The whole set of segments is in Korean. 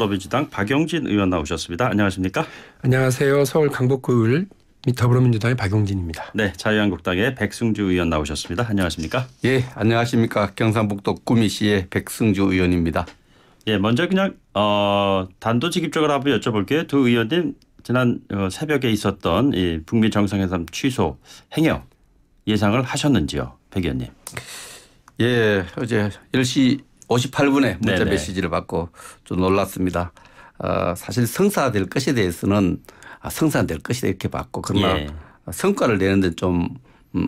더불어민주당 박용진 의원 나오셨습니다. 안녕하십니까? 안녕하세요. 서울 강북구을 더불어민주당의 박용진입니다. 네, 자유한국당의 백승주 의원 나오셨습니다. 안녕하십니까? 예, 안녕하십니까? 경상북도 구미시의 백승주 의원입니다. 예, 먼저 그냥 단도직입적으로 한번 여쭤볼게요. 두 의원님 지난 새벽에 있었던 이 북미 정상회담 취소 행여 예상을 하셨는지요, 백 의원님? 예, 어제 10시 58분에 문자 네네. 메시지를 받고 좀 놀랐습니다. 사실 성사될 것에 대해서는 성사될 것이다 이렇게 봤고 그러나 예. 성과를 내는 데 좀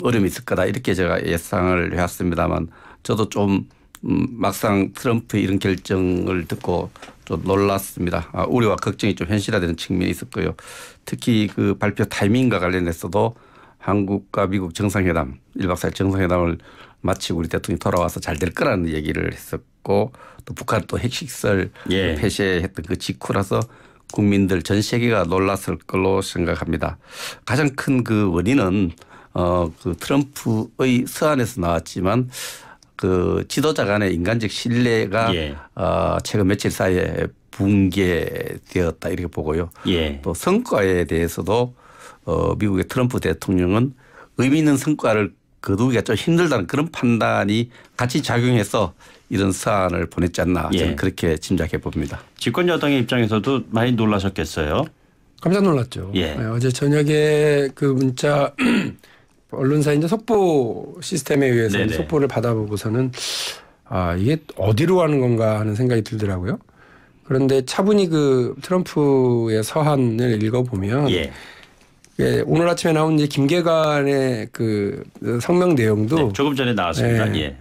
어려움이 있을 거다 이렇게 제가 예상을 해왔습니다만 저도 좀 막상 트럼프의 이런 결정을 듣고 좀 놀랐습니다. 우려와 걱정이 좀 현실화되는 측면이 있었고요. 특히 그 발표 타이밍과 관련해서도 한국과 미국 정상회담 1박 4일 정상회담을 마치고 우리 대통령이 돌아와서 잘 될 거라는 얘기를 했었고 또 북한 또 핵시설 예. 폐쇄했던 그 직후라서 국민들 전 세계가 놀랐을 걸로 생각합니다. 가장 큰 그 원인은 그 트럼프의 서한에서 나왔지만 그 지도자 간의 인간적 신뢰가 예. 최근 며칠 사이에 붕괴되었다 이렇게 보고요. 예. 또 성과에 대해서도 미국의 트럼프 대통령은 의미 있는 성과를 거두기가 좀 힘들다는 그런 판단이 같이 작용해서 이런 사안을 보냈지 않나 저는 예. 그렇게 짐작해 봅니다. 집권 여당의 입장에서도 많이 놀라셨겠어요. 깜짝 놀랐죠. 예. 어제 저녁에 그 문자 언론사 이제 속보 시스템에 의해서 네네. 속보를 받아보고서는 이게 어디로 가는 건가 하는 생각이 들더라고요. 그런데 차분히 그 트럼프의 서한을 읽어보면 예. 예, 오늘 아침에 나온 이제 김계관의 그 성명 내용도 네, 조금 전에 나왔습니다. 예.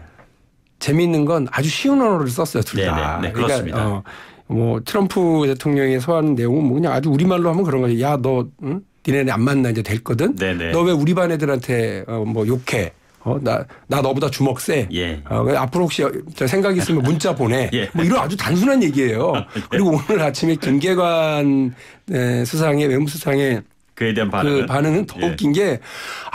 재미있는 건 아주 쉬운 언어를 썼어요, 둘 다. 네네. 네, 그렇습니다. 그러니까 뭐 트럼프 대통령의 서한 내용은 뭐 그냥 아주 우리말로 하면 그런 거지. 야, 너 니네는 안 만나 이제 될 거든. 네네. 너 왜 우리 반 애들한테 뭐 욕해? 나 너보다 주먹 세. 예. 앞으로 혹시 저 생각 있으면 문자 보내. 예. 뭐 이런 아주 단순한 얘기예요. 그리고 오늘 아침에 김계관 수상의 외무수상의 그에 대한 그 반응은 더 예. 웃긴 게,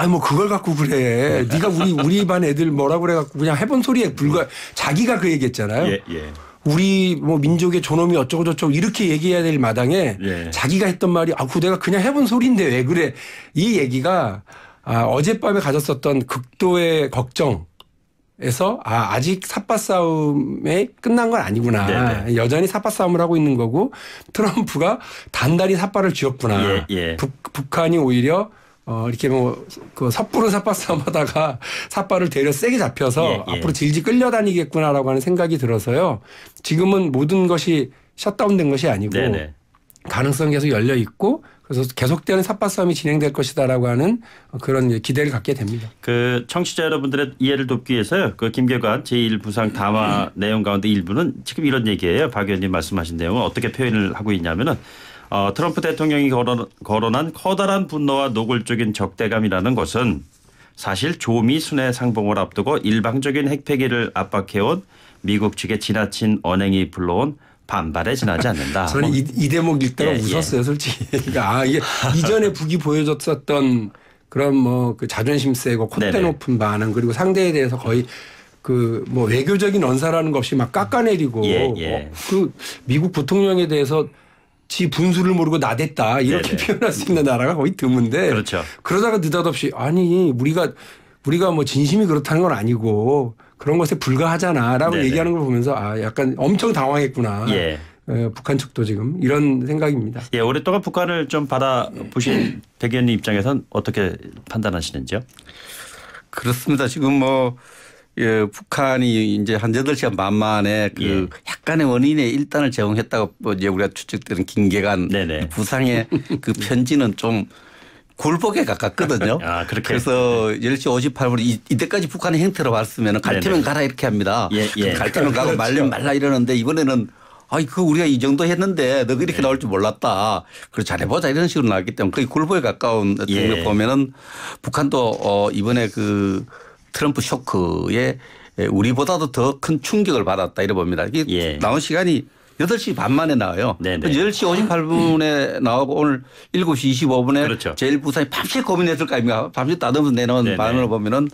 뭐 그걸 갖고 그래. 네가 우리 반 애들 뭐라 그래 갖고 그냥 해본 소리에 불과. 자기가 그 얘기했잖아요. 예. 예. 우리 뭐 민족의 존엄이 어쩌고 저쩌고 이렇게 얘기해야 될 마당에 예. 자기가 했던 말이 그거 내가 그냥 해본 소리인데 왜 그래. 이 얘기가 어젯밤에 가졌었던 극도의 걱정. 에서 아직 삿바 싸움에 끝난 건 아니구나. 네네. 여전히 삿바 싸움을 하고 있는 거고 트럼프가 단단히 삿바를 쥐었구나. 예, 예. 북한이 오히려 이렇게 뭐 그 섣부른 삿바 싸움 하다가 삿바를 되려 세게 잡혀서 예, 예. 앞으로 질질 끌려다니겠구나라고 하는 생각이 들어서요. 지금은 모든 것이 셧다운된 것이 아니고 네네. 가능성이 계속 열려 있고 그래서 계속되는 삿바 싸움이 진행될 것이다라고 하는 그런 기대를 갖게 됩니다. 그 청취자 여러분들의 이해를 돕기 위해서요. 그 김계관 제1부상 담화 내용 가운데 일부는 지금 이런 얘기예요. 박 의원님 말씀하신 내용은 어떻게 표현을 하고 있냐면은 트럼프 대통령이 거론한 커다란 분노와 노골적인 적대감이라는 것은 사실 조미 순회 상봉을 앞두고 일방적인 핵폐기를 압박해온 미국 측의 지나친 언행이 불러온 반발에 지나지 않는다. 저는 이 대목 읽다가 예, 웃었어요, 솔직히. 그러니까 이게 이전에 북이 보여줬었던 그런 뭐 그 자존심 세고 콧대 네네. 높은 반응 그리고 상대에 대해서 거의 그 뭐 외교적인 언사라는 것 없이 막 깎아내리고 예, 예. 그 미국 부통령에 대해서 지 분수를 모르고 나댔다 이렇게 네네. 표현할 수 있는 나라가 거의 드문데 그렇죠. 그러다가 느닷없이 아니 우리가 뭐 진심이 그렇다는 건 아니고 그런 것에 불과하잖아라고 네네. 얘기하는 걸 보면서 약간 엄청 당황했구나. 예. 북한 측도 지금 이런 생각입니다. 예, 오랫동안 북한을 좀 받아보신 백 의원님 입장에선 어떻게 판단하시는지요? 그렇습니다. 지금 뭐 북한이 이제 한 8시간 반 만에 그 예. 약간의 원인의 일단을 제공했다고 이제 우리가 추측되는 김계관 네네. 부상의 그 편지는 좀 굴복에 가깝거든요. 그렇게. 그래서 10시 58분 이때까지 북한의 행태로 봤으면 갈 테면 네네. 가라 이렇게 합니다. 예, 예. 갈 테면 가고 그렇죠. 말면 말라 이러는데 이번에는 그거 우리가 이 정도 했는데 너가 이렇게 나올 줄 몰랐다. 그래 잘해보자 이런 식으로 나왔기 때문에 거의 굴복에 가까운 예. 측면 보면은 북한도 이번에 그 트럼프 쇼크에 우리보다도 더 큰 충격을 받았다 이래 봅니다. 이게 예. 나온 시간이 8시 반 만에 나와요. 네네. 10시 58분에 나오고 오늘 7시 25분에 그렇죠. 제1부상이 밤새 고민했을 거 아닙니까? 밤새 따듬어서 내놓은 네네. 반응을 보면은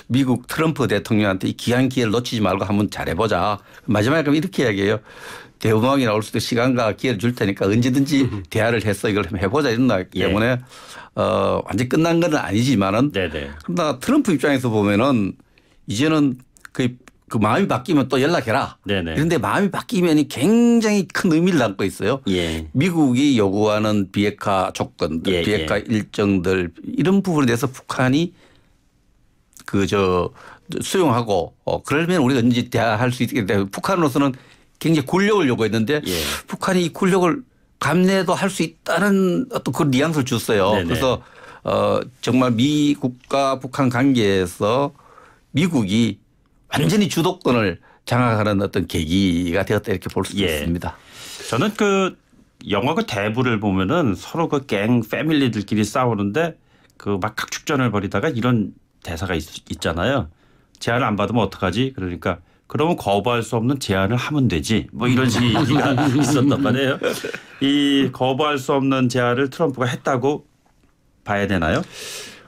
미국 트럼프 대통령한테 이 귀한 기회를 놓치지 말고 한번 잘해보자. 마지막에 그럼 이렇게 이야기해요. 대화방이 나올 수도 시간과 기회를 줄 테니까 언제든지 대화를 해서 이걸 한번 해보자 이런 나기 때문에 완전 끝난 건 아니지만은 네네. 그러나 트럼프 입장에서 보면은 이제는 그 마음이 바뀌면 또 연락해라. 네네. 그런데 마음이 바뀌면 굉장히 큰 의미를 담고 있어요. 예. 미국이 요구하는 비핵화 조건들, 예, 비핵화 일정들 이런 부분에 대해서 북한이 수용하고 그러면 우리가 언제 대화할 수 있게 되고 북한으로서는 굉장히 굴욕을 요구했는데 예. 북한이 이 굴욕을 감내도 할 수 있다는 어떤 그런 뉘앙스를 줬어요. 네네. 그래서 정말 미국과 북한 관계에서 미국이 완전히 주도권을 장악하는 어떤 계기가 되었다 이렇게 볼 수 예. 있습니다. 저는 그 영화 그 대부를 보면은 서로 그 갱 패밀리들끼리 싸우는데 그 막 각축전을 벌이다가 이런 대사가 있잖아요. 제안을 안 받으면 어떡하지? 그러니까 그러면 거부할 수 없는 제안을 하면 되지. 뭐 이런 얘기가 있었단 말이에요. 이 거부할 수 없는 제안을 트럼프가 했다고 봐야 되나요?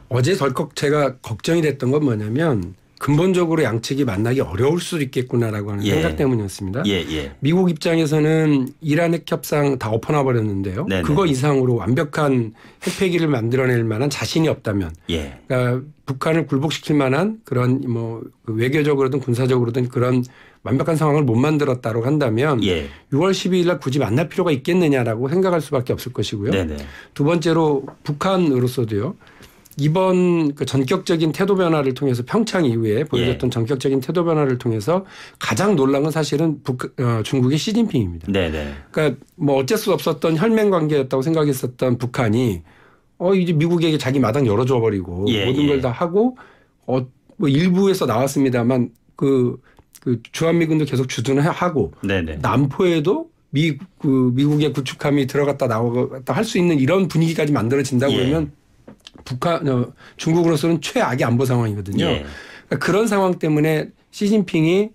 어제 덜컥 제가 걱정이 됐던 건 뭐냐면 근본적으로 양측이 만나기 어려울 수도 있겠구나라고 하는 예. 생각 때문이었습니다. 예. 미국 입장에서는 이란 핵 협상 다 엎어놔 버렸는데요. 네네. 그거 이상으로 완벽한 핵폐기를 만들어낼 만한 자신이 없다면, 예. 그러니까 북한을 굴복시킬 만한 그런 뭐 외교적으로든 군사적으로든 그런 완벽한 상황을 못 만들었다고 한다면 예. 6월 12일 날 굳이 만날 필요가 있겠느냐라고 생각할 수밖에 없을 것이고요. 네네. 두 번째로 북한으로서도요. 이번 그 전격적인 태도 변화를 통해서 평창 이후에 보여줬던 전격적인 태도 변화를 통해서 가장 놀란 건 사실은 중국의 시진핑입니다. 네네. 그러니까 뭐 어쩔 수 없었던 혈맹 관계였다고 생각했었던 북한이 이제 미국에게 자기 마당 열어줘 버리고 모든 걸 다 하고 뭐 일부에서 나왔습니다만 그 주한미군도 계속 주둔하고 네네. 남포에도 미국의 구축함이 들어갔다 나오갔다 할 수 있는 이런 분위기까지 만들어진다고 그러면 중국으로서는 최악의 안보 상황이거든요. 예. 그러니까 그런 상황 때문에 시진핑이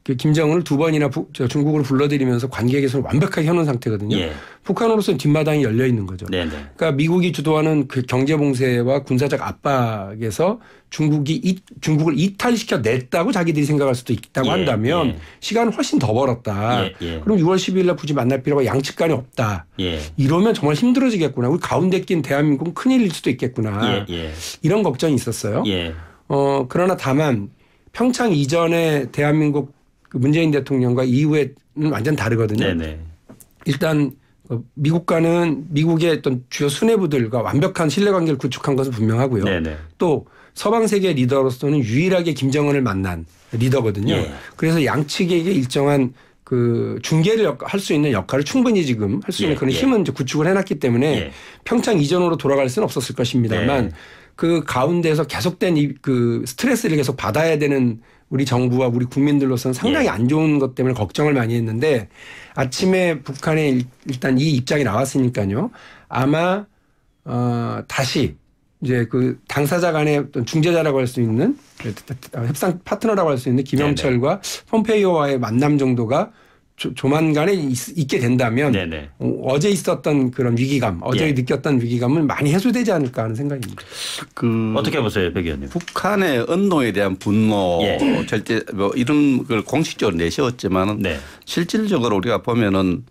김정은을 두 번이나 중국으로 불러들이면서 관계 개선을 완벽하게 해놓은 상태거든요. 예. 북한으로서는 뒷마당이 열려 있는 거죠. 네네. 그러니까 미국이 주도하는 그 경제 봉쇄와 군사적 압박에서 중국을 이탈시켜 냈다고 자기들이 생각할 수도 있다고 한다면 시간을 훨씬 더 벌었다. 그럼 6월 12일 날 굳이 만날 필요가 양측 간에 없다. 이러면 정말 힘들어지겠구나. 우리 가운데 낀 대한민국은 큰일일 수도 있겠구나. 이런 걱정이 있었어요. 그러나 다만 평창 이전에 대한민국 문재인 대통령과 이후에는 완전 다르거든요. 네네. 일단 미국과는 미국의 어떤 주요 수뇌부들과 완벽한 신뢰관계를 구축한 것은 분명하고요. 네네. 또 서방 세계 리더로서는 유일하게 김정은을 만난 리더거든요. 그래서 양측에게 일정한 그 중개를 할 수 있는 역할을 충분히 지금 할 수 있는 그런 힘은 이제 구축을 해놨기 때문에 평창 이전으로 돌아갈 수는 없었을 것입니다만 그 가운데서 계속된 그 스트레스를 계속 받아야 되는 우리 정부와 우리 국민들로서는 상당히 안 좋은 것 때문에 걱정을 많이 했는데 아침에 북한의 일단 이 입장이 나왔으니까요. 아마 다시 이제 그 당사자 간의 어떤 중재자라고 할 수 있는 협상 파트너라고 할 수 있는 김영철과 폼페이오와의 만남 정도가 조만간에 있게 된다면 어제 있었던 그런 위기감, 어제 느꼈던 위기감은 많이 해소되지 않을까 하는 생각입니다. 어떻게 보세요, 백 의원님? 북한의 언론에 대한 분노, 절대 뭐 이런 걸 공식적으로 내세웠지만은 실질적으로 우리가 보면은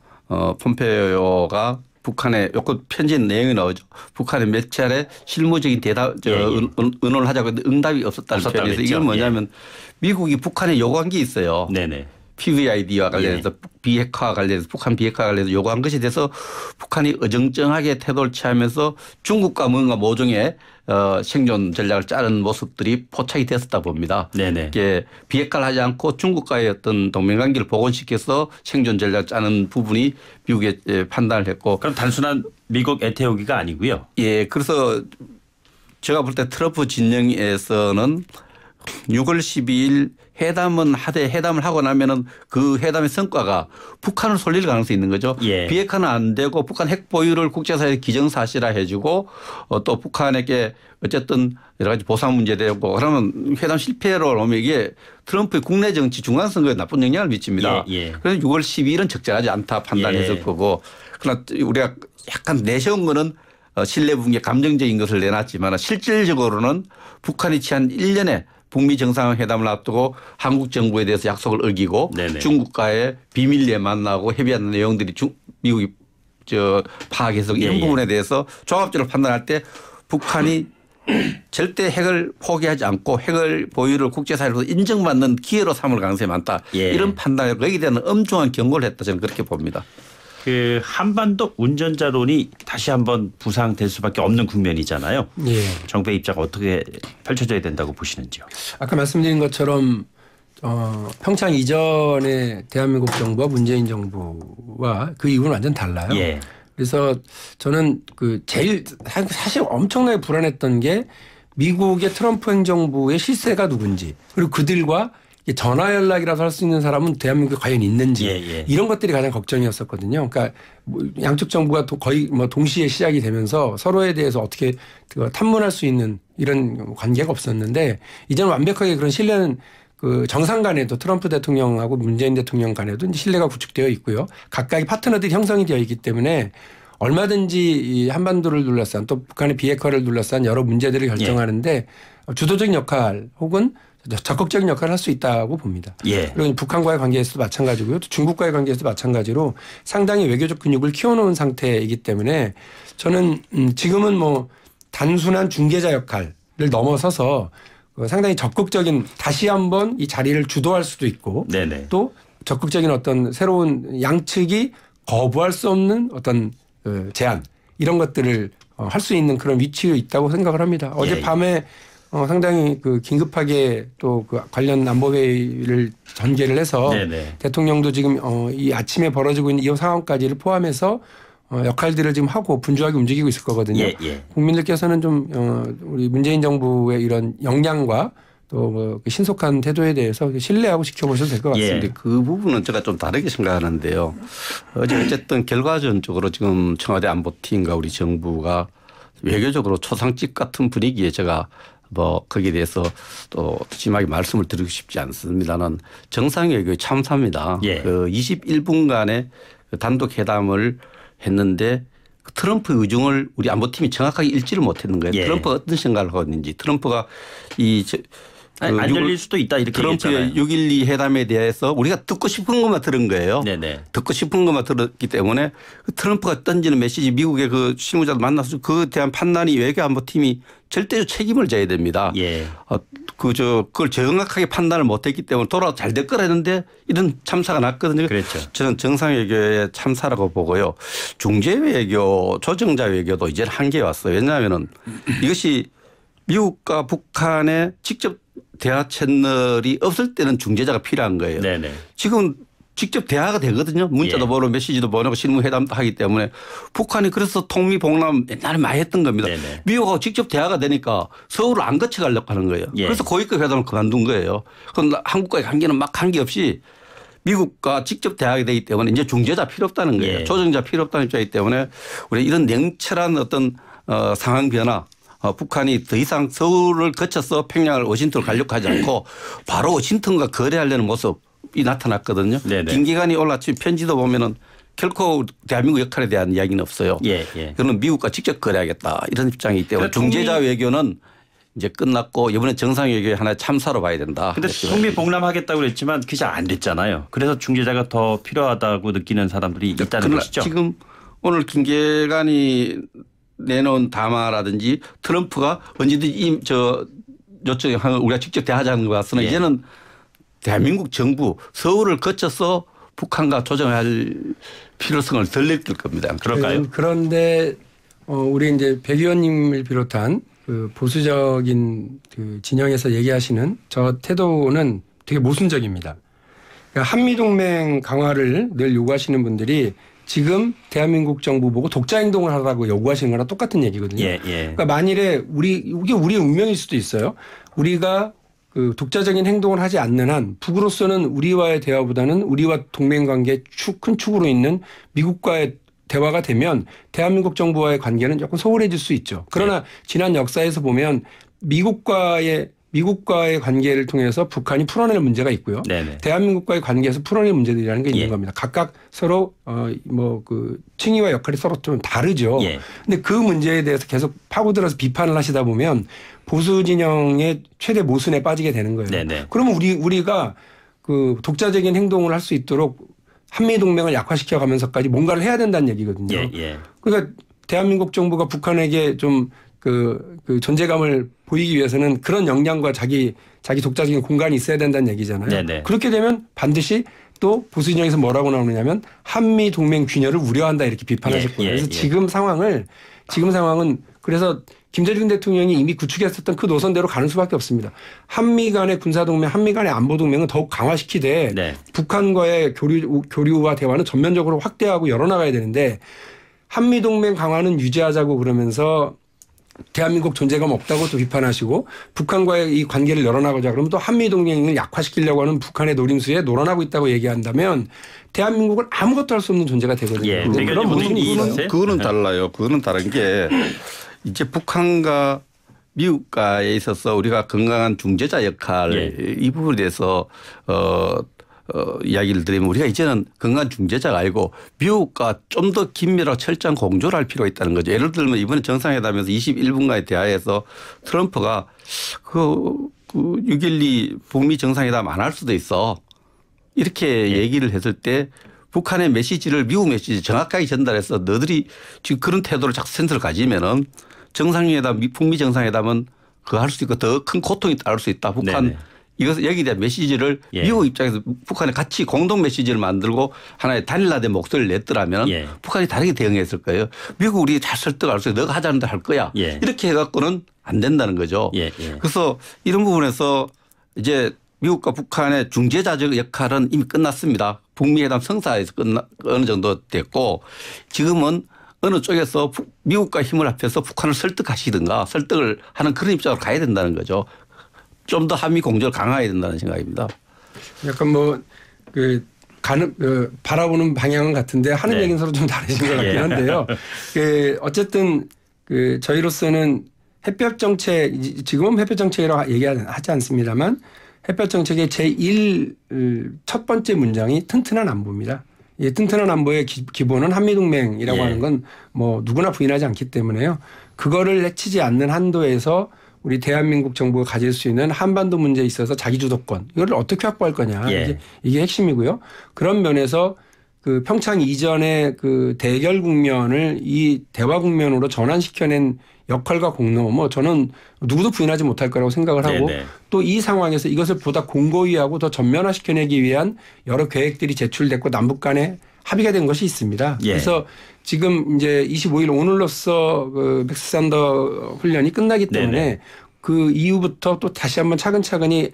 폼페이오가 북한의 요거 편지 내용이 나오죠. 북한의 몇 차례 실무적인 대답, 의논을 하자고 했는데 응답이 없었다는 표현에서 이건 뭐냐면 미국이 북한에 요구한 게 있어요. PVID와 관련해서 비핵화 관련해서 북한 비핵화 관련해서 요구한 것에 대해서 북한이 어정쩡하게 태도를 취하면서 중국과 뭔가 모종의 생존 전략을 짜는 모습들이 포착이 됐었다 봅니다. 이게 비핵화를 하지 않고 중국과의 어떤 동맹관계를 복원시켜서 생존 전략을 짜는 부분이 미국에 판단을 했고. 그럼 단순한 미국 애태우기가 아니고요. 그래서 제가 볼 때 트럼프 진영에서는 6월 12일 회담을 하고 나면은 그 회담의 성과가 북한을 솔릴 가능성이 있는 거죠. 비핵화는 안 되고 북한 핵 보유를 국제사회에 기정사실화 해주고 또 북한에게 어쨌든 여러 가지 보상 문제되고 그러면 회담 실패로 오면 이게 트럼프의 국내 정치 중간선거에 나쁜 영향을 미칩니다. 그래서 6월 12일은 적절하지 않다 판단했을 거고 그러나 우리가 약간 내세운 거는 신뢰 붕괴 감정적인 것을 내놨지만 실질적으로는 북한이 취한 일련의 북미 정상회담을 앞두고 한국 정부에 대해서 약속을 어기고 네네. 중국과의 비밀리에 만나고 협의한 내용들이 미국이 파악해서 이런 예, 예. 부분에 대해서 종합적으로 판단할 때 북한이 절대 핵을 포기하지 않고 핵을 보유를 국제사회로서 인정받는 기회로 삼을 가능성이 많다. 예. 이런 판단을 거기에 대한 엄중한 경고를 했다. 저는 그렇게 봅니다. 그 한반도 운전자론이 다시 한번 부상될 수밖에 없는 국면이잖아요. 예. 정부의 입장 어떻게 펼쳐져야 된다고 보시는지요? 아까 말씀드린 것처럼 평창 이전의 대한민국 정부와 문재인 정부와 그 이후는 완전 달라요. 예. 그래서 저는 그 제일 사실 엄청나게 불안했던 게 미국의 트럼프 행정부의 실세가 누군지 그리고 그들과 전화 연락이라서 할 수 있는 사람은 대한민국에 과연 있는지 예. 이런 것들이 가장 걱정이었었거든요. 그러니까 뭐 양쪽 정부가 거의 뭐 동시에 시작이 되면서 서로에 대해서 어떻게 탐문할 수 있는 이런 관계가 없었는데 이제는 완벽하게 그런 신뢰는 그 정상 간에도 트럼프 대통령하고 문재인 대통령 간에도 이제 신뢰가 구축되어 있고요. 각각의 파트너들이 형성이 되어 있기 때문에 얼마든지 이 한반도를 둘러싼 또 북한의 비핵화를 둘러싼 여러 문제들을 결정하는데 주도적인 역할 혹은 적극적인 역할을 할 수 있다고 봅니다. 예. 그리고 북한과의 관계에서도 마찬가지고요. 또 중국과의 관계에서도 마찬가지로 상당히 외교적 근육을 키워놓은 상태이기 때문에 저는 지금은 뭐 단순한 중개자 역할을 넘어서서 상당히 적극적인 다시 한번 이 자리를 주도할 수도 있고 네네. 또 적극적인 어떤 새로운 양측이 거부할 수 없는 어떤 제안 이런 것들을 할 수 있는 그런 위치에 있다고 생각을 합니다. 어젯밤에 상당히 그 긴급하게 또 그 관련 안보회의를 전개를 해서 네네. 대통령도 지금 이 아침에 벌어지고 있는 이 상황까지를 포함해서 역할들을 지금 하고 분주하게 움직이고 있을 거거든요. 예. 국민들께서는 좀 우리 문재인 정부의 이런 역량과 또 그 신속한 태도에 대해서 신뢰하고 지켜보셔도 될 것 같습니다. 예. 그 부분은 제가 좀 다르게 생각하는데요. 어쨌든 결과적으로 지금 청와대 안보팀과 우리 정부가 외교적으로 초상집 같은 분위기에 제가 뭐 거기에 대해서 또 심하게 말씀을 드리고 싶지 않습니다는 정상외교의 참사입니다. 예. 그 21분간의 단독 회담을 했는데 트럼프 의중을 우리 안보팀이 정확하게 읽지를 못했는 거예요. 예. 트럼프가 어떤 생각을 하고 있는지 트럼프가 안 열릴 수도 있다 이렇게 트럼프의 얘기했잖아요. 6.12 회담에 대해서 우리가 듣고 싶은 것만 들은 거예요. 네네. 듣고 싶은 것만 들었기 때문에 트럼프가 던지는 메시지 미국의 그 실무자들 만나서 그에 대한 판단이 외교안보팀이 절대적 책임을 져야 됩니다. 예. 그걸 정확하게 판단을 못했기 때문에 돌아서 잘 될 거라 했는데 이런 참사가 났거든요. 그렇죠. 저는 정상외교의 참사라고 보고요. 중재외교, 조정자 외교도 이제 한계에 왔어요. 왜냐하면은 이것이 미국과 북한의 직접 대화 채널이 없을 때는 중재자가 필요한 거예요. 네네. 지금 직접 대화가 되거든요. 문자도 예. 보내고 메시지도 보내고 실무회담도 하기 때문에 북한이 그래서 통미봉남 옛날에 많이 했던 겁니다. 네네. 미국하고 직접 대화가 되니까 서울을 안 거쳐가려고 하는 거예요. 예. 그래서 고위급 회담을 그만둔 거예요. 그럼 한국과의 관계는 막 관계없이 미국과 직접 대화가 되기 때문에 이제 중재자 필요 없다는 거예요. 예. 조정자 필요 없다는 입장이기 때문에 우리 이런 냉철한 어떤 상황 변화 북한이 더 이상 서울을 거쳐서 평양을 워싱턴을 가려고 하지 않고 바로 워싱턴과 거래하려는 모습이 나타났거든요. 네네. 김기관이 올라친 편지도 보면은 결코 대한민국 역할에 대한 이야기는 없어요. 예. 그러면 미국과 직접 거래하겠다 이런 입장이기 때문에 그러니까 중재자 외교는 이제 끝났고 이번에 정상 외교의 하나의 참사로 봐야 된다. 근데 통미봉남하겠다고 그랬지만 그게 잘 안 됐잖아요. 그래서 중재자가 더 필요하다고 느끼는 사람들이 있다는 것이죠. 지금 오늘 김계관이 내놓은 담화라든지 트럼프가 언제든지 요청하면 우리가 직접 대화하자는 것 같으나 예. 이제는 대한민국 정부 서울을 거쳐서 북한과 조정할 필요성을 덜 느낄 겁니다. 그럴까요? 그런데 우리 이제 백 의원님을 비롯한 그 보수적인 그 진영에서 얘기하시는 저 태도는 되게 모순적입니다. 그러니까 한미동맹 강화를 늘 요구하시는 분들이 지금 대한민국 정부 보고 독자 행동을 하라고 요구하시는 거랑 똑같은 얘기거든요. 예. 그러니까 만일에 이게 우리의 운명일 수도 있어요. 우리가 그 독자적인 행동을 하지 않는 한 북으로서는 우리와의 대화보다는 우리와 동맹 관계 큰 축으로 있는 미국과의 대화가 되면 대한민국 정부와의 관계는 조금 소홀해질 수 있죠. 그러나 지난 역사에서 보면 미국과의 미국과의 관계를 통해서 북한이 풀어낼 문제가 있고요. 네네. 대한민국과의 관계에서 풀어낼 문제들이라는 게 있는 예. 겁니다. 각각 서로 그 칭의와 역할이 서로 좀 다르죠. 예. 근데 그 문제에 대해서 계속 파고들어서 비판을 하시다 보면 보수 진영의 최대 모순에 빠지게 되는 거예요. 네네. 그러면 우리가 그 독자적인 행동을 할 수 있도록 한미 동맹을 약화시켜 가면서까지 뭔가를 해야 된다는 얘기거든요. 예, 예. 그러니까 대한민국 정부가 북한에게 좀 그 존재감을 보이기 위해서는 그런 역량과 자기 독자적인 공간이 있어야 된다는 얘기잖아요. 네네. 그렇게 되면 반드시 또 보수 진영에서 뭐라고 나오느냐면 한미 동맹 균열을 우려한다 이렇게 비판하실 거예요. 그래서 지금 상황은 그래서 김대중 대통령이 이미 구축했었던 그 노선대로 가는 수밖에 없습니다. 한미 간의 군사동맹, 한미 간의 안보동맹은 더욱 강화시키되 네. 북한과의 교류와 대화는 전면적으로 확대하고 열어나가야 되는데 한미동맹 강화는 유지하자고 그러면서 대한민국 존재감 없다고 또 비판하시고 북한과의 이 관계를 열어나가자 그러면 또 한미동맹을 약화시키려고 하는 북한의 노림수에 놀아나고 있다고 얘기한다면 대한민국은 아무것도 할 수 없는 존재가 되거든요. 예. 그런 모습이 있어요. 그거는 달라요. 그거는 다른 게 이제 북한과 미국과에 있어서 우리가 건강한 중재자 역할 예. 이 부분에 대해서 이야기를 드리면 우리가 이제는 건강한 중재자가 아니고 미국과 좀 더 긴밀하고 철저한 공조를 할 필요가 있다는 거죠. 예를 들면 이번에 정상회담에서 21분간의 대화에서 트럼프가 그 6.12 북미 정상회담 안 할 수도 있어. 이렇게 얘기를 했을 때 북한의 메시지를 미국 메시지 정확하게 전달해서 너들이 지금 그런 태도를 자꾸 센터를 가지면은 정상회담, 북미 정상회담은 그거 할 수 있고 더 큰 고통이 따를 수 있다. 북한 네네. 이것을 여기에 대한 메시지를 예. 미국 입장에서 북한에 같이 공동 메시지를 만들고 하나의 단일화된 목소리를 냈더라면 예. 북한이 다르게 대응했을 거예요. 미국 우리 잘 설득할 수 있어. 너가 하자는 대로 할 거야. 예. 이렇게 해갖고는 안 된다는 거죠. 예, 예. 그래서 이런 부분에서 이제 미국과 북한의 중재자적 역할은 이미 끝났습니다. 북미 회담 성사에서 어느 정도 됐고 지금은 어느 쪽에서 미국과 힘을 합해서 북한을 설득하시든가 설득을 하는 그런 입장으로 가야 된다는 거죠. 좀 더 한미 공조를 강화해야 된다는 생각입니다. 약간 바라보는 방향은 같은데 하는 네. 얘기는 서로 좀 다르신 것 같긴 예. 한데요. 어쨌든 저희로서는 햇볕 정책, 지금은 햇볕 정책이라고 얘기하지 않습니다만 햇볕 정책의 제1 첫 번째 문장이 튼튼한 안보입니다. 이 튼튼한 안보의 기본은 한미동맹이라고 예. 하는 건 뭐 누구나 부인하지 않기 때문에요. 그거를 해치지 않는 한도에서 우리 대한민국 정부가 가질 수 있는 한반도 문제에 있어서 자기 주도권 이걸 어떻게 확보할 거냐 예. 이게 핵심이고요. 그런 면에서 그 평창 이전의 그 대결 국면을 이 대화 국면으로 전환시켜낸 역할과 공로 뭐 저는 누구도 부인하지 못할 거라고 생각을 하고 네네. 또 이 상황에서 이것을 보다 공고히하고 더 전면화시켜내기 위한 여러 계획들이 제출됐고 남북 간에 합의가 된 것이 있습니다. 예. 그래서 지금 이제 25일 오늘로써 그 맥스산더 훈련이 끝나기 때문에 네네. 그 이후부터 또 다시 한번 차근차근히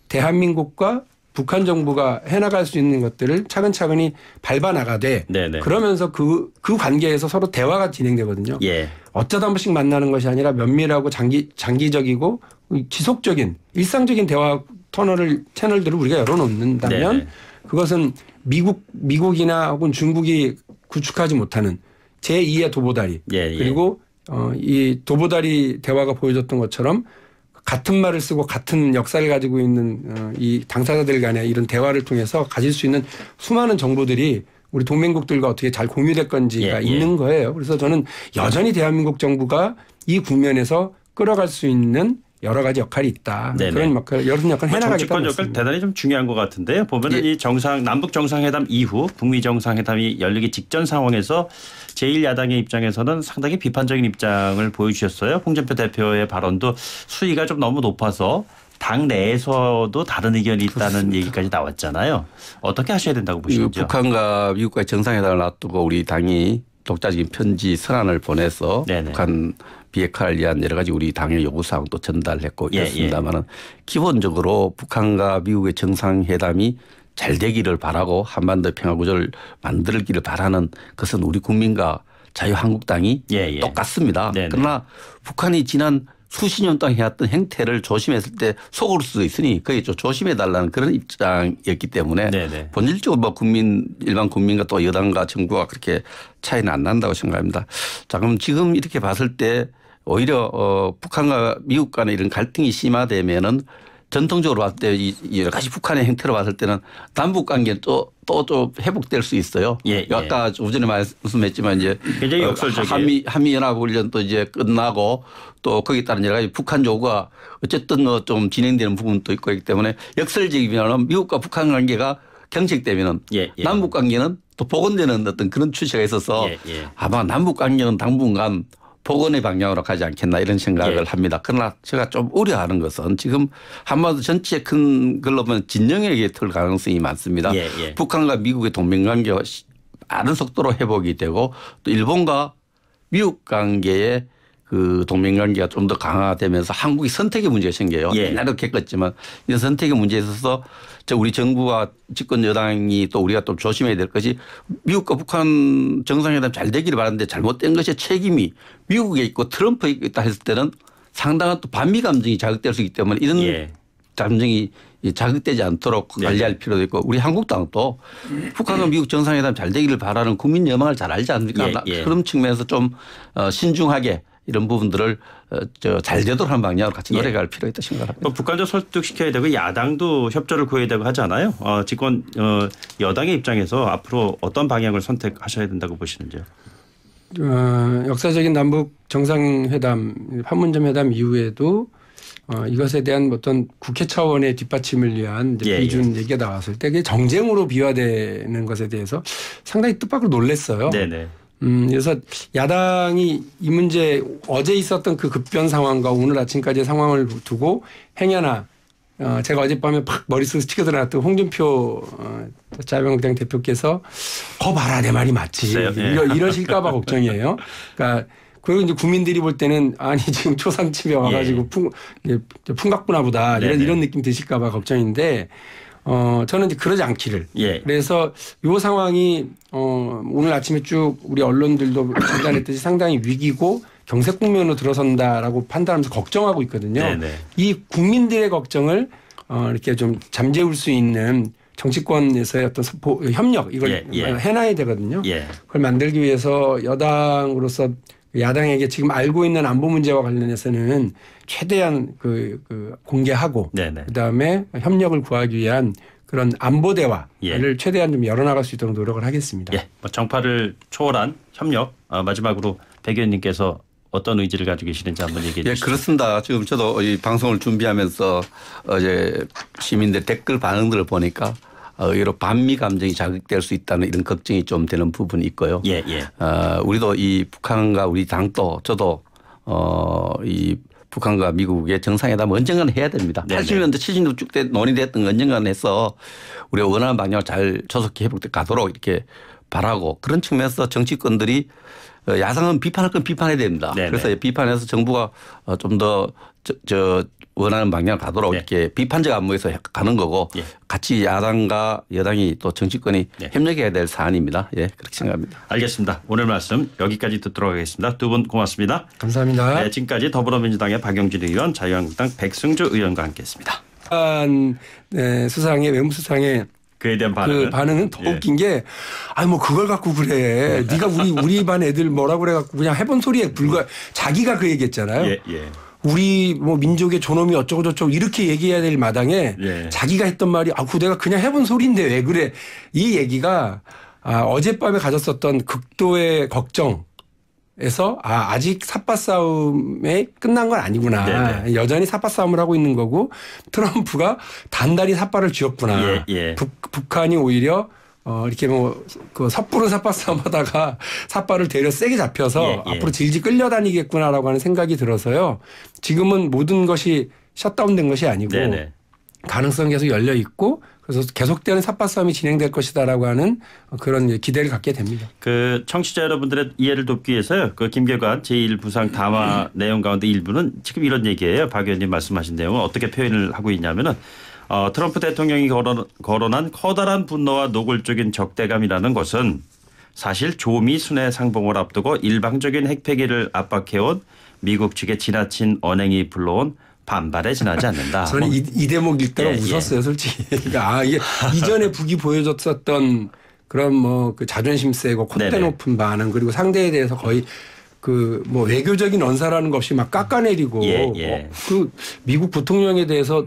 대한민국과 북한 정부가 해나갈 수 있는 것들을 차근차근히 밟아나가되 네네. 그러면서 그 관계에서 서로 대화가 진행되거든요. 예. 어쩌다 한 번씩 만나는 것이 아니라 면밀하고 장기적이고 지속적인 일상적인 대화 채널들을 우리가 열어놓는다면 네네. 그것은 미국이나 혹은 중국이 구축하지 못하는 제2의 도보다리 예, 예. 그리고 이 도보다리 대화가 보여줬던 것처럼 같은 말을 쓰고 같은 역사를 가지고 있는 이 당사자들 간의 이런 대화를 통해서 가질 수 있는 수많은 정보들이 우리 동맹국들과 어떻게 잘 공유될 건지가 예, 예. 있는 거예요. 그래서 저는 여전히 대한민국 정부가 이 국면에서 끌어갈 수 있는 여러 가지 역할이 있다. 네네. 그런 역할, 여러 역할 해나가겠다는 정치권 역할 말씀입니다. 대단히 좀 중요한 것 같은데요. 보면은 이 남북 정상회담 이후 북미 정상회담이 열리기 직전 상황에서 제1야당의 입장에서는 상당히 비판적인 입장을 보여주셨어요. 홍준표 대표의 발언도 수위가 좀 너무 높아서 당 내에서도 다른 의견이 있다는 얘기까지 나왔잖아요. 어떻게 하셔야 된다고 보시는지요? 북한과 미국과의 정상회담을 놔두고 우리 당이 독자적인 편지 선언을 보내서 네네. 북한 비핵화를 위한 여러 가지 우리 당의 요구사항도 전달했고 예, 이렇습니다만은 기본적으로 북한과 미국의 정상회담이 잘 되기를 바라고 한반도 평화구조를 만들기를 바라는 것은 우리 국민과 자유한국당이 예, 예. 똑같습니다. 네네. 그러나 북한이 지난 수십 년 동안 해왔던 행태를 조심했을 때 속을 수도 있으니 그게 좀 조심해달라는 그런 입장이었기 때문에 네네. 본질적으로 뭐 일반 국민과 또 여당과 정부가 그렇게 차이는 안 난다고 생각합니다. 자, 그럼 지금 이렇게 봤을 때 오히려 북한과 미국 간의 이런 갈등이 심화되면은 전통적으로 봤을 때 여러 가지 북한의 행태로 봤을 때는 남북 관계는 또 좀 회복될 수 있어요. 예, 예. 아까 오전에 말씀했지만 이제 굉장히 역설적이에요. 한미연합훈련 또 이제 끝나고 또 거기에 따른 여러 가지 북한 요구가 어쨌든 좀 진행되는 부분도 있고 있기 때문에 역설적이면 미국과 북한 관계가 경직되면은 예, 예. 남북 관계는 또 복원되는 어떤 그런 추세가 있어서 예, 예. 아마 남북 관계는 당분간 복원의 방향으로 가지 않겠나 이런 생각을 예. 합니다. 그러나 제가 좀 우려하는 것은 지금 한반도 전체의 큰 걸로 보면 진영에게 틀 가능성이 많습니다. 예, 예. 북한과 미국의 동맹관계가 빠른 속도로 회복이 되고 또 일본과 미국 관계의 그 동맹관계가 좀 더 강화되면서 한국이 선택의 문제가 생겨요. 예. 옛날에도 겪었지만 이 선택의 문제에 있어서 우리 정부와 집권 여당이 또 우리가 또 조심해야 될 것이 미국과 북한 정상회담 잘 되기를 바라는데 잘못된 것의 책임이 미국에 있고 트럼프에 있다 했을 때는 상당한 또 반미 감정이 자극될 수 있기 때문에 이런 예. 감정이 자극되지 않도록 관리할 필요도 있고 우리 한국당도 북한과 미국 정상회담 잘 되기를 바라는 국민 여망을 잘 알지 않습니까? 예, 예. 그런 측면에서 좀 신중하게 이런 부분들을 잘 되도록 하는 방향으로 같이 노력할 필요가 있다 생각합니다. 북한도 설득시켜야 되고 야당도 협조를 구해야 되고 하잖아요. 집권 여당의 입장에서 앞으로 어떤 방향을 선택하셔야 된다고 보시는지요? 역사적인 남북 정상회담, 판문점 회담 이후에도 이것에 대한 어떤 국회 차원의 뒷받침을 위한 이제 예, 비준 얘기가 나왔을 때 그게 정쟁으로 비화되는 것에 대해서 상당히 뜻밖으로 놀랐어요. 네네. 그래서 야당이 이 문제 어제 있었던 그 급변 상황과 오늘 아침까지의 상황을 두고 행여나 제가 어젯밤에 팍 머릿속에 치켜 들어놨던 홍준표 자유한국당 대표께서 거 봐라 내 말이 맞지 이러실까 봐 걱정이에요. 그러니까 그리고 이제 국민들이 볼 때는 아니 지금 초상집에 와가지고 풍각부나 보다 이런 느낌 드실까 봐 걱정인데 저는 이제 그러지 않기를. 예. 그래서 이 상황이 오늘 아침에 쭉 우리 언론들도 진단했듯이 상당히 위기고 경색 국면으로 들어선다라고 판단하면서 걱정하고 있거든요. 네네. 이 국민들의 걱정을 이렇게 좀 잠재울 수 있는 정치권에서의 어떤 협력 이걸 해놔야 되거든요. 예. 그걸 만들기 위해서 여당으로서 야당에게 지금 알고 있는 안보 문제와 관련해서는 최대한 그 공개하고 네네. 그다음에 협력을 구하기 위한 그런 안보 대화를 예. 최대한 좀 열어나갈 수 있도록 노력을 하겠습니다. 예. 정파를 초월한 협력 마지막으로 백 의원님께서 어떤 의지를 가지고 계시는지 한번 얘기해 주시죠. 예, 그렇습니다. 지금 저도 이 방송을 준비하면서 어제 시민들 댓글 반응들을 보니까 의외로 반미 감정이 자극될 수 있다는 이런 걱정이 좀 되는 부분이 있고요. 예, 예. 우리도 이 북한과 우리 당도 저도 이 북한과 미국의 정상회담 언젠가는 해야 됩니다. 네네. 80년대 70년대 쭉 논의됐던 거 언젠가는 해서 우리가 원하는 방향을 잘 조속히 회복돼 가도록 이렇게 바라고 그런 측면에서 정치권들이 야당은 비판할 건 비판해야 됩니다. 네네. 그래서 비판해서 정부가 좀 더 원하는 방향을 가도록 이렇게 비판적 안목에서 가는 거고 같이 야당과 여당이 또 정치권이 협력해야 될 사안입니다. 예, 그렇게 생각합니다. 알겠습니다. 오늘 말씀 여기까지 듣도록 하겠습니다. 두 분 고맙습니다. 감사합니다. 네, 지금까지 더불어민주당의 박영진 의원, 자유한국당 백승주 의원과 함께했습니다. 수상의 외무수상의 그에 대한 반응은? 그 반응은 더 웃긴 게 아니 뭐 그걸 갖고 그래. 네가 우리 반 애들 뭐라 그래 갖고 그냥 해본 소리에 불과 자기가 그 얘기했잖아요. 예, 예. 우리 뭐 민족의 존엄이 어쩌고 저쩌고 이렇게 얘기해야 될 마당에 자기가 했던 말이 그 내가 그냥 해본 소리인데 왜 그래. 이 얘기가 어젯밤에 가졌었던 극도의 걱정에서 아직 삿바 싸움에 끝난 건 아니구나. 네네. 여전히 삿바 싸움을 하고 있는 거고 트럼프가 단단히 삿바를 쥐었구나. 북한이 오히려 이렇게 그 섣부른 삿바 싸움 하다가 삿바를 되려 세게 잡혀서 앞으로 질질 끌려다니겠구나라고 하는 생각이 들어서요. 지금은 모든 것이 셧다운된 것이 아니고 가능성이 계속 열려 있고 그래서 계속되는 삿바 싸움이 진행될 것이다라고 하는 그런 기대를 갖게 됩니다. 그 청취자 여러분들의 이해를 돕기 위해서요. 그 김계관 제1부상 담화 내용 가운데 일부는 지금 이런 얘기예요. 박 의원님 말씀하신 내용은 어떻게 표현을 하고 있냐면은 트럼프 대통령이 거론한 커다란 분노와 노골적인 적대감이라는 것은 사실 조미 순회 상봉을 앞두고 일방적인 핵폐기를 압박해온 미국 측의 지나친 언행이 불러온 반발에 지나지 않는다. 저는 이 대목 읽다가 웃었어요, 솔직히. 그러니까 이게 이전에 북이 보여줬었던 그런 그 자존심 세고 콧대 높은 반응 그리고 상대에 대해서 거의 그 뭐 외교적인 언사라는 것 없이 막 깎아내리고 예, 예. 그 미국 부통령에 대해서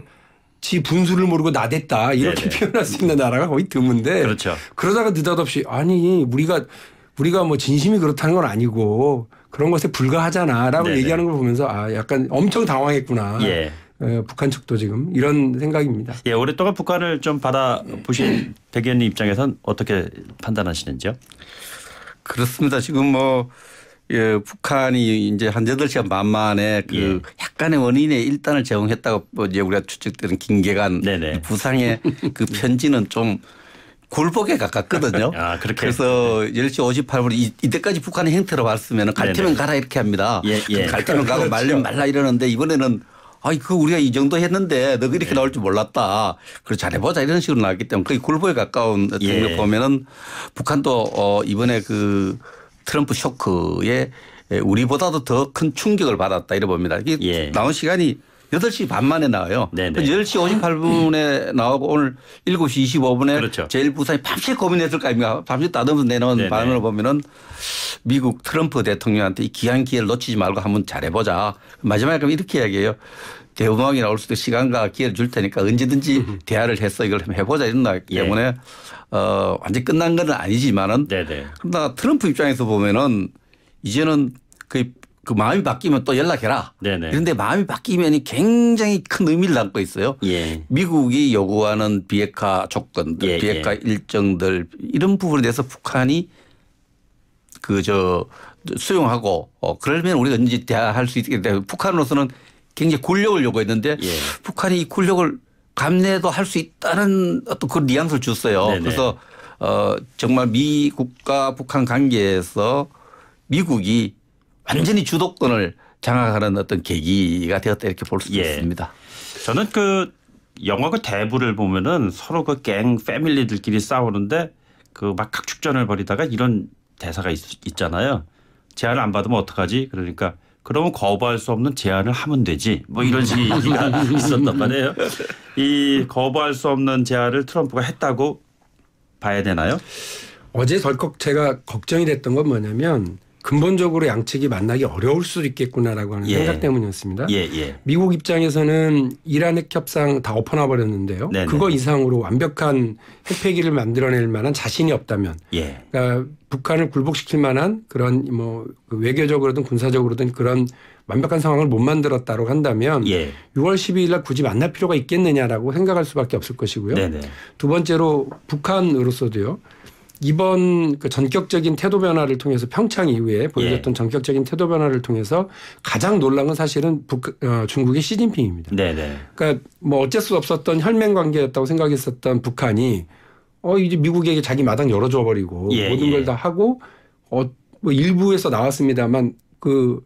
지 분수를 모르고 나댔다 이렇게 네네. 표현할 수 있는 나라가 거의 드문데 그렇죠. 그러다가 느닷없이 아니 우리가 뭐 진심이 그렇다는 건 아니고 그런 것에 불과하잖아라고 네네. 얘기하는 걸 보면서 아 약간 엄청 당황했구나. 예. 북한 측도 지금 이런 생각입니다. 예, 오랫동안 북한을 좀 받아보신 백 의원님 입장에선 어떻게 판단하시는지요? 그렇습니다. 지금 뭐 예, 북한이 이제 한 8시간 반 만에 그 예. 약간의 원인의 일단을 제공했다고 뭐 이제 우리가 추측되는 김계관 네네. 부상의 그 편지는 좀 굴복에 가깝거든요. 아, 그렇게. 그래서 10시 58분 이때까지 북한의 형태로 봤으면 갈 테면 네네. 가라 이렇게 합니다. 예, 예. 갈 테면 가고 그렇죠. 말면 말라 이러는데 이번에는 아이 그 우리가 이 정도 했는데 너가 이렇게 나올 줄 몰랐다. 그래서 잘해보자 이런 식으로 나왔기 때문에 거의 굴복에 가까운 어떤 예. 걸 보면은 북한도 이번에 그 트럼프 쇼크에 우리보다도 더 큰 충격을 받았다 이래 봅니다. 이게 예. 나온 시간이 8시 반 만에 나와요. 네네. 10시 58분에 나오고 오늘 7시 25분에 그렇죠. 제1부상이 밤새 고민했을 거 아닙니까? 밤새 따듬어서 내놓은 네네. 반응을 보면은 미국 트럼프 대통령한테 이 귀한 기회를 놓치지 말고 한번 잘해보자. 마지막에 그럼 이렇게 이야기해요. 대우방이 나올 수도 시간과 기회를 줄 테니까 언제든지 대화를 해서 이걸 한번 해보자 이런 나기 예. 때문에 완전히 끝난 건 아니지만은 네네. 그러나 트럼프 입장에서 보면은 이제는 그 마음이 바뀌면 또 연락해라. 네네. 그런데 마음이 바뀌면 굉장히 큰 의미를 담고 있어요. 예. 미국이 요구하는 비핵화 조건들, 예, 비핵화 일정들 이런 부분에 대해서 북한이 수용하고 그러면 우리가 언제 대화할 수 있게 되면 북한으로서는 굉장히 굴력을 요구했는데 예. 북한이 이 굴력을 감내도 할 수 있다는 어떤 그 뉘앙스를 줬어요. 네네. 그래서 정말 미국과 북한 관계에서 미국이 완전히 주도권을 장악하는 어떤 계기가 되었다 이렇게 볼 수도 예. 있습니다. 저는 그 영화 그 대부를 보면은 서로 그 갱 패밀리들끼리 싸우는데 그 막 각축전을 벌이다가 이런 대사가 있잖아요. 제안을 안 받으면 어떡하지? 그러니까 그러면 거부할 수 없는 제안을 하면 되지. 뭐 이런 얘기가 있었단 말이에요. 이 거부할 수 없는 제안을 트럼프가 했다고 봐야 되나요? 어제 덜컥 제가 걱정이 됐던 건 뭐냐면 근본적으로 양측이 만나기 어려울 수도 있겠구나라고 하는 예. 생각 때문이었습니다. 예, 예. 미국 입장에서는 이란 핵 협상 다 엎어놔 버렸는데요. 네네. 그거 이상으로 완벽한 핵폐기를 만들어낼 만한 자신이 없다면, 예. 그러니까 북한을 굴복시킬 만한 그런 뭐 외교적으로든 군사적으로든 그런 완벽한 상황을 못 만들었다고 한다면 예. 6월 12일 날 굳이 만날 필요가 있겠느냐라고 생각할 수밖에 없을 것이고요. 네네. 두 번째로 북한으로서도요. 이번 그 전격적인 태도 변화를 통해서 평창 이후에 보여줬던 전격적인 태도 변화를 통해서 가장 놀란 건 사실은 중국의 시진핑입니다. 네네. 그러니까 뭐 어쩔 수 없었던 혈맹 관계였다고 생각했었던 북한이 이제 미국에게 자기 마당 열어줘 버리고 예, 모든 예. 걸 다 하고 뭐 일부에서 나왔습니다만 그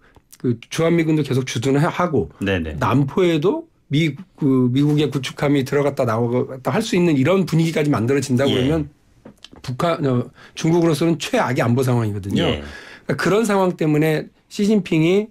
주한미군도 계속 주둔하고 네네. 남포에도 미국의 구축함이 들어갔다 나오갔다 할 수 있는 이런 분위기까지 만들어진다고 예. 그러면 중국으로서는 최악의 안보 상황이거든요. 예. 그러니까 그런 상황 때문에 시진핑이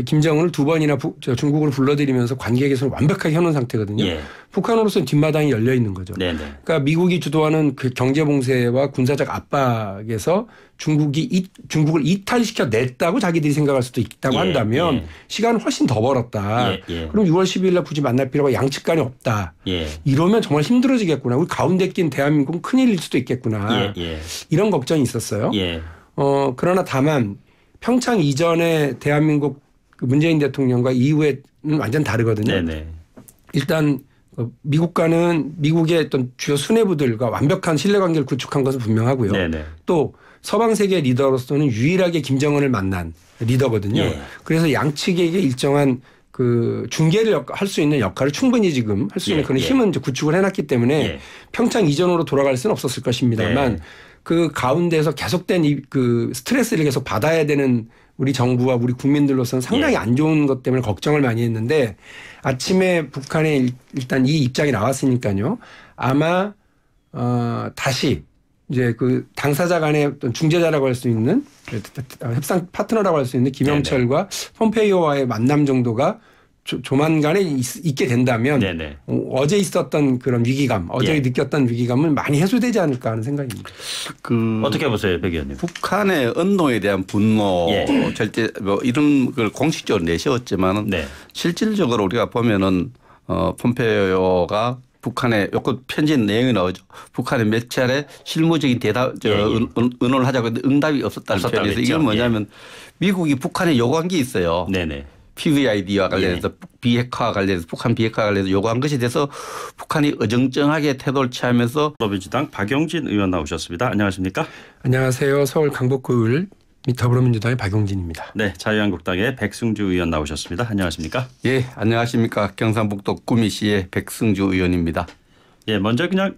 김정은을 두 번이나 중국으로 불러들이면서 관계 개선을 완벽하게 해놓은 상태거든요. 예. 북한으로서는 뒷마당이 열려 있는 거죠. 네네. 그러니까 미국이 주도하는 그 경제 봉쇄와 군사적 압박에서 중국을 이탈시켜 냈다고 자기들이 생각할 수도 있다고 예, 한다면 예. 시간을 훨씬 더 벌었다. 예, 예. 그럼 6월 12일 날 굳이 만날 필요가 양측 간에 없다. 예. 이러면 정말 힘들어지겠구나. 우리 가운데 낀 대한민국은 큰일일 수도 있겠구나. 예. 예. 이런 걱정이 있었어요. 예. 그러나 다만 평창 이전에 대한민국 그 문재인 대통령과 이후에는 완전 다르거든요. 네네. 일단 미국과는 미국의 어떤 주요 수뇌부들과 완벽한 신뢰관계를 구축한 것은 분명하고요. 네네. 또 서방 세계 리더로서는 유일하게 김정은을 만난 리더거든요. 예. 그래서 양측에게 일정한 그 중개를 할 수 있는 역할을 충분히 지금 할 수 있는 예, 그런 예. 힘은 이제 구축을 해놨기 때문에 예. 평창 이전으로 돌아갈 수는 없었을 것입니다만 네. 그 가운데서 계속된 그 스트레스를 계속 받아야 되는 우리 정부와 우리 국민들로서는 상당히 예. 안 좋은 것 때문에 걱정을 많이 했는데 아침에 북한의 일단 이 입장이 나왔으니까요. 아마 다시 이제 그 당사자 간의 어떤 중재자라고 할 수 있는 협상 파트너라고 할 수 있는 김영철과 폼페이오와의 만남 정도가 조만간에 있게 된다면 네네. 어제 있었던 그런 위기감, 어제 예. 느꼈던 위기감은 많이 해소되지 않을까 하는 생각입니다. 어떻게 보세요, 백 의원님? 북한의 언론에 대한 분노, 예. 절대 뭐 이런 걸 공식적으로 내세웠지만은 네. 실질적으로 우리가 보면은 폼페이오가 북한의 요건 편지 내용이 나오죠. 북한의 몇 차례 실무적인 의논을 하자고 했는데 응답이 없었다는 표현에서 이건 뭐냐면 미국이 북한에 요구한 게 있어요. 네네. PVID와 관련해서 비핵화와 관련해서 북한 비핵화와 관련해서 요구한 것에 대해서 북한이 어정쩡하게 태도를 취하면서 더불어민주당 박용진 의원 나오셨습니다. 안녕하십니까? 안녕하세요. 서울 강북구을 더불어민주당의 박용진입니다. 네, 자유한국당의 백승주 의원 나오셨습니다. 안녕하십니까? 예, 안녕하십니까. 경상북도 구미시의 백승주 의원입니다. 예, 먼저 그냥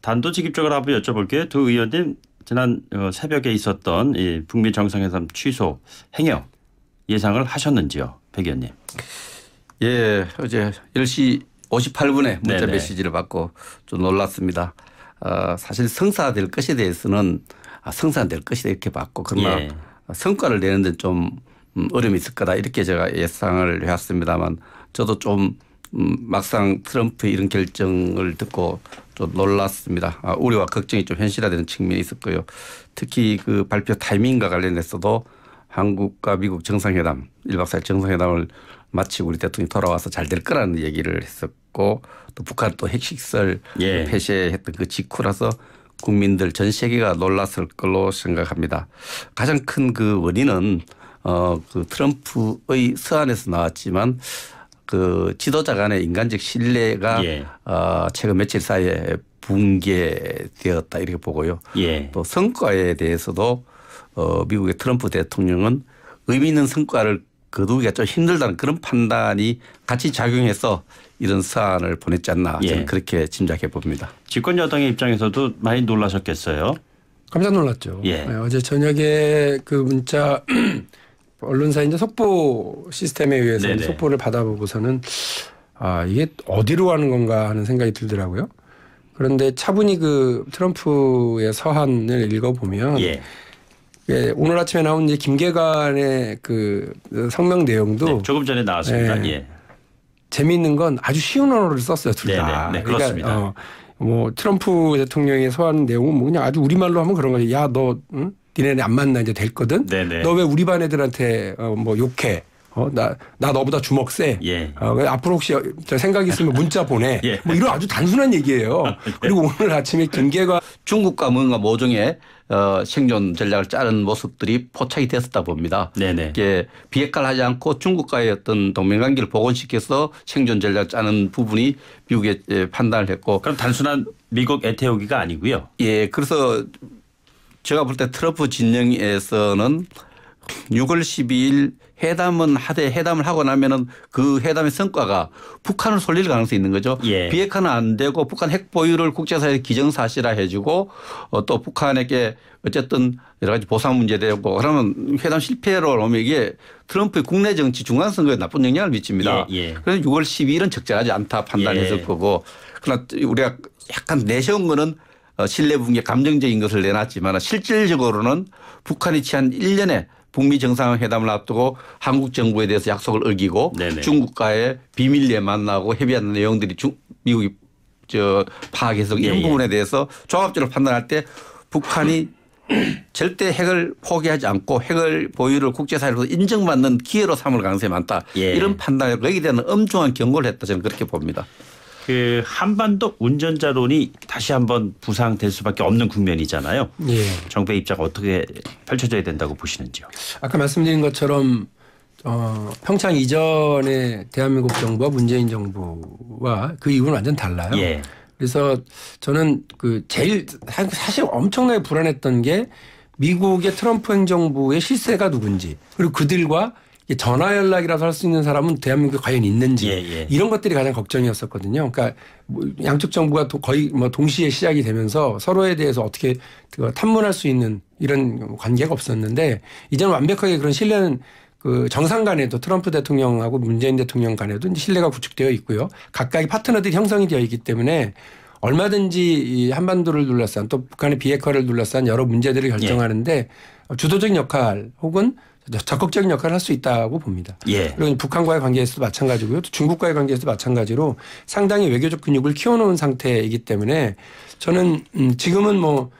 단도직입적으로 한번 여쭤볼게요. 두 의원님 지난 새벽에 있었던 이 북미 정상회담 취소 행여 예상을 하셨는지요, 백 의원님? 예, 어제 10시 58분에 문자 네네. 메시지를 받고 좀 놀랐습니다. 사실 성사될 것에 대해서는 성사될 것이다 이렇게 봤고 그러나 예. 성과를 내는 데 좀 어려움이 있을 거다 이렇게 제가 예상을 해왔습니다만 저도 좀 막상 트럼프의 이런 결정을 듣고 좀 놀랐습니다. 우려와 걱정이 좀 현실화되는 측면이 있었고요. 특히 그 발표 타이밍과 관련해서도 한국과 미국 정상회담 1박 4일 정상회담을 마치고 우리 대통령이 돌아와서 잘 될 거라는 얘기를 했었고 또 북한 또 핵시설 예. 폐쇄했던 그 직후라서 국민들 전 세계가 놀랐을 걸로 생각합니다. 가장 큰 그 원인은 그 트럼프의 서한에서 나왔지만 그 지도자 간의 인간적 신뢰가 예. 최근 며칠 사이에 붕괴되었다 이렇게 보고요. 예. 또 성과에 대해서도 미국의 트럼프 대통령은 의미 있는 성과를 거두기가 좀 힘들다는 그런 판단이 같이 작용해서 이런 사안을 보냈지 않나 저는 예. 그렇게 짐작해 봅니다. 집권 여당의 입장에서도 많이 놀라셨겠어요. 깜짝 놀랐죠. 예. 네, 어제 저녁에 그 문자 언론사 이제 속보 시스템에 의해서 네네. 속보를 받아보고서는 이게 어디로 가는 건가 하는 생각이 들더라고요. 그런데 차분히 그 트럼프의 서한을 읽어보면 예. 예, 오늘 아침에 나온 이제 김계관의 그 성명 내용도 네, 조금 전에 나왔습니다. 네. 예. 재미있는 건 아주 쉬운 언어를 썼어요, 둘 다. 네네. 네, 그렇습니다. 그러니까 뭐 트럼프 대통령의 서한 내용은 뭐 그냥 아주 우리말로 하면 그런 거지. 야, 너 응? 니네는 안 만나 이제 됐거든. 네네. 너 왜 우리 반 애들한테 뭐 욕해? 나 너보다 주먹 세. 예. 앞으로 혹시 저 생각 있으면 문자 보내. 예. 뭐 이런 아주 단순한 얘기예요. 그리고 오늘 아침에 김계관 중국과 뭔가 모종의 생존 전략을 짜는 모습들이 포착이 됐었다 봅니다. 네네. 이게 비핵화를 하지 않고 중국과의 어떤 동맹관계를 복원시켜서 생존 전략을 짜는 부분이 미국에 판단을 했고 그럼 단순한 미국 애태우기가 아니고요. 예, 그래서 제가 볼 때 트럼프 진영에서는 6월 12일 회담을 하고 나면은 그 회담의 성과가 북한을 솔릴 가능성이 있는 거죠. 예. 비핵화는 안 되고 북한 핵 보유를 국제사회에 기정사실화 해주고 또 북한에게 어쨌든 여러 가지 보상 문제 되고 그러면 회담 실패로 오면 이게 트럼프의 국내 정치 중간선거에 나쁜 영향을 미칩니다. 예, 예. 그래서 6월 12일은 적절하지 않다 판단했을 예. 거고 그러나 우리가 약간 내세운 거는 신뢰 붕괴 감정적인 것을 내놨지만 실질적으로는 북한이 취한 1년의 북미 정상회담을 앞두고 한국 정부에 대해서 약속을 어기고 네네. 중국과의 비밀리에 만나고 협의한 내용들이 미국이 파악해서 이런 예, 예. 부분에 대해서 종합적으로 판단할 때 북한이 절대 핵을 포기하지 않고 핵을 보유를 국제사회로서 인정받는 기회로 삼을 가능성이 많다. 예. 이런 판단을 거기에 대한 엄중한 경고를 했다. 저는 그렇게 봅니다. 그 한반도 운전자론이 다시 한번 부상될 수밖에 없는 국면이잖아요. 예. 정부의 입장 어떻게 펼쳐져야 된다고 보시는지요? 아까 말씀드린 것처럼 평창 이전의 대한민국 정부와 문재인 정부와 그 이후는 완전 달라요. 예. 그래서 저는 그 제일 사실 엄청나게 불안했던 게 미국의 트럼프 행정부의 실세가 누군지 그리고 그들과 전화 연락이라도 할 수 있는 사람은 대한민국에 과연 있는지 예, 예. 이런 것들이 가장 걱정이었었거든요. 그러니까 뭐 양쪽 정부가 거의 뭐 동시에 시작이 되면서 서로에 대해서 어떻게 탐문할 수 있는 이런 관계가 없었는데 이제는 완벽하게 그런 신뢰는 그 정상 간에도 트럼프 대통령하고 문재인 대통령 간에도 이제 신뢰가 구축되어 있고요. 각각의 파트너들이 형성이 되어 있기 때문에 얼마든지 이 한반도를 둘러싼 또 북한의 비핵화를 둘러싼 여러 문제들을 결정하는데 주도적인 역할 혹은 적극적인 역할을 할 수 있다고 봅니다. 예. 그리고 북한과의 관계에서도 마찬가지고요. 또 중국과의 관계에서도 마찬가지로 상당히 외교적 근육을 키워놓은 상태이기 때문에 저는 지금은 뭐